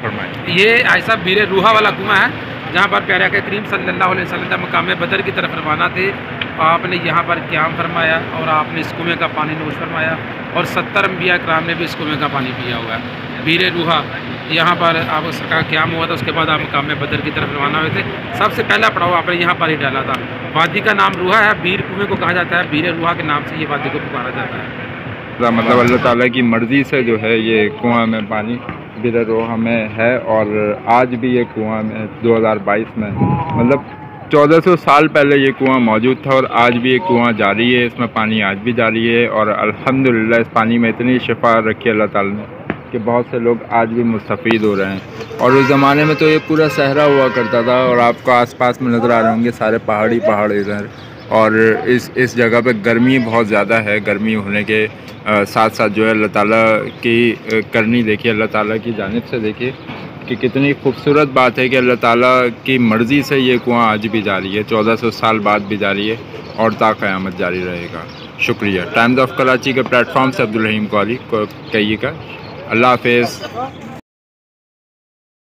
फरमाएं। ये ऐसा बीरे रूहा वाला कुआं है जहाँ पर प्यारे आका करीम सल्लल्लाहु अलैहि वसल्लम मकाम बदर की तरफ रवाना थे। आपने यहाँ पर क़याम फरमाया और आपने इस कुएँ का पानी नोश फरमाया और 70 अंबिया कराम ने भी इस कुएँ का पानी पिया हुआ है। बीरे रूहा यहाँ पर आप उसका क़याम हुआ था, उसके बाद आप मकाम बदर की तरफ रवाना हुए थे। सबसे पहला पड़ाव आपने यहाँ पर ही डाला था। वादी का नाम रूहा है, बीर कुएँ को कहा जाता है, बीरे रूहा के नाम से ये वादी को पुकारा जाता है। मतलब अल्लाह ताला की मर्ज़ी से जो है ये कुआं में पानी बीरे रूहा में है और आज भी ये कुआं में 2022 में मतलब 1400 साल पहले ये कुआं मौजूद था और आज भी ये कुआं जारी है, इसमें पानी आज भी जारी है। और अल्हम्दुलिल्लाह इस पानी में इतनी शिफा रखी है अल्लाह ताला ने कि बहुत से लोग आज भी मुस्तफ़ीद हो रहे हैं। और उस ज़माने में तो ये पूरा सहरा हुआ करता था और आपको आसपास में नज़र आ रहे होंगे सारे पहाड़ इधर। और इस जगह पे गर्मी बहुत ज़्यादा है। गर्मी होने के साथ साथ जो है अल्लाह ताला की करनी देखिए, अल्लाह ताला की जानिब से देखिए कि कितनी खूबसूरत बात है कि अल्लाह ताला की मर्ज़ी से ये कुआं आज भी जारी है, 1400 साल बाद भी जारी है और ता क़यामत जारी रहेगा। शुक्रिया। टाइम्स ऑफ कराची के प्लेटफॉर्म से अब्दुल रहीम कौरी को कहिएगा। अल्लाह हाफ़िज़।